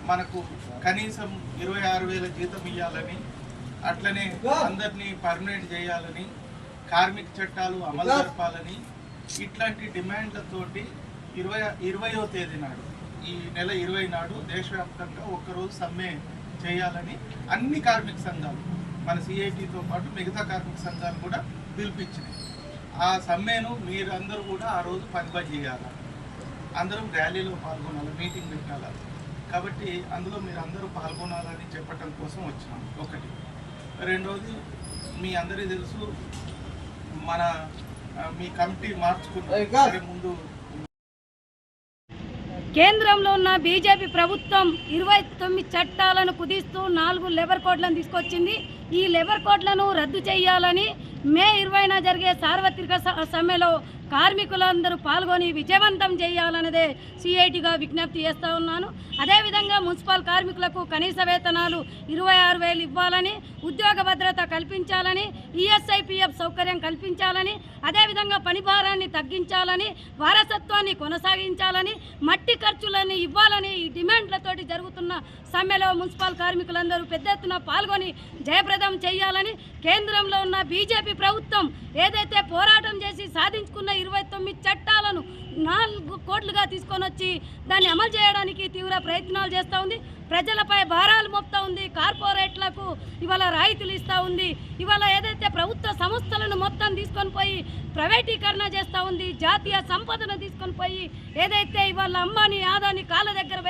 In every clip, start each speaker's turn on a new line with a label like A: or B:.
A: మనకు కనీసం 26,000 జీతం ఇవ్వాలని, అట్లనే అందరినీ పర్మనెంట్ చేయాలని, కార్మిక చట్టాలు అమలు జరపాలని, ఇట్లాంటి డిమాండ్లతోటి 20వ తేదీ నాడు, ఈ నెల 20 నాడు దేశవ్యాప్తంగా ఒక్కరోజు సమ్మె చేయాలని అన్ని కార్మిక సంఘాలు, మన సిఐటితో పాటు మిగతా కార్మిక సంఘాలు కూడా పిలిపించినాయి. ఆ సమ్మెను మీరందరూ కూడా ఆ రోజు పనిపని చేయాలి, అందరూ ర్యాలీలో పాల్గొనాలి, మీటింగ్ పెట్టాలి. కాబట్టి అందులో మీరు అందరూ పాల్గొనాలని చెప్పటం కోసం వచ్చినాం. ఒకటి. రెండవది, మీ అందరికీ తెలుసు, మీ కమిటీ మార్చుకున్న ముందు
B: కేంద్రంలో ఉన్న బీజేపీ ప్రభుత్వం 29 చట్టాలను కుదిస్తూ 4 లేబర్ కోడ్లను తీసుకొచ్చింది. ఈ లేబర్ కోడ్లను రద్దు చేయాలని మే 20న జరిగే సార్వత్రిక సమ్మెలో కార్మికులందరూ పాల్గొని విజయవంతం చేయాలన్నదే సిఐటిగా విజ్ఞప్తి చేస్తూ ఉన్నాను. అదేవిధంగా మున్సిపల్ కార్మికులకు కనీస వేతనాలు 26,000 ఇవ్వాలని, ఉద్యోగ భద్రత కల్పించాలని, ఈఎస్ఐపిఎఫ్ సౌకర్యం కల్పించాలని, అదేవిధంగా పని భారాన్ని తగ్గించాలని, వారసత్వాన్ని కొనసాగించాలని, మట్టి ఖర్చులను ఇవ్వాలని ఈ డిమాండ్లతోటి జరుగుతున్న సమ్మెలో మున్సిపల్ కార్మికులందరూ పెద్ద ఎత్తున పాల్గొని జయప్రదం చేయాలని, కేంద్రంలో ఉన్న బీజేపీ ప్రభుత్వం ఏదైతే పోరాటం చేసి సాధించుకున్న 29 చట్టాలను 4 కోట్లుగా తీసుకొని వచ్చి దాన్ని అమలు చేయడానికి తీవ్ర ప్రయత్నాలు చేస్తూ ఉంది. ప్రజలపై భారాలు మోపుతూ ఉంది. కార్పొరేట్లకు ఇవాళ రాయితీలు ఇస్తూ ఉంది. ఇవాళ ఏదైతే ప్రభుత్వ సంస్థలను మొత్తం తీసుకొని పోయి ప్రైవేటీకరణ చేస్తూ ఉంది. జాతీయ సంపదను తీసుకొని పోయి ఏదైతే ఇవాళ అంబానీ ఆదాని కాళ్ళ దగ్గర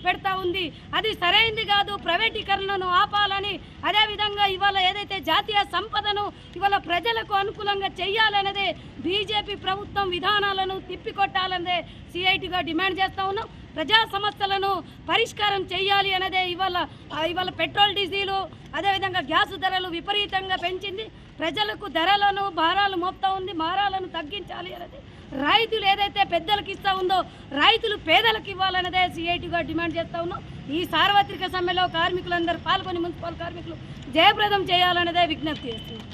B: పెడతా ఉంది, అది సరైంది కాదు. ప్రైవేటీకరణను ఆపాలని, అదేవిధంగా ఇవాళ ఏదైతే జాతీయ సంపదను ఇవాళ ప్రజలకు అనుకూలంగా చేయాలనేదే బీజేపీ ప్రభుత్వం విధానాలను తిప్పికొట్టాలనేదే సిఐటిగా డిమాండ్ చేస్తూ ఉన్నాం. ప్రజా సమస్యలను పరిష్కారం చేయాలి అనేదే ఇవాళ పెట్రోల్, డీజిలు, అదేవిధంగా గ్యాస్ ధరలు విపరీతంగా పెంచింది. ప్రజలకు ధరలను భారాలు మోపుతా ఉంది. భారాలను తగ్గించాలి అనేది, రైతులు ఏదైతే పెద్దలకు ఇస్తూ ఉందో రైతులు పేదలకు ఇవ్వాలనేదే సిఐటిగా డిమాండ్ చేస్తూ ఉన్నాం. ఈ సార్వత్రిక సమ్మెలో కార్మికులందరూ పాల్గొని మున్సిపల్ కార్మికులు జయప్రదం చేయాలనేదే విజ్ఞప్తి చేస్తున్నాం.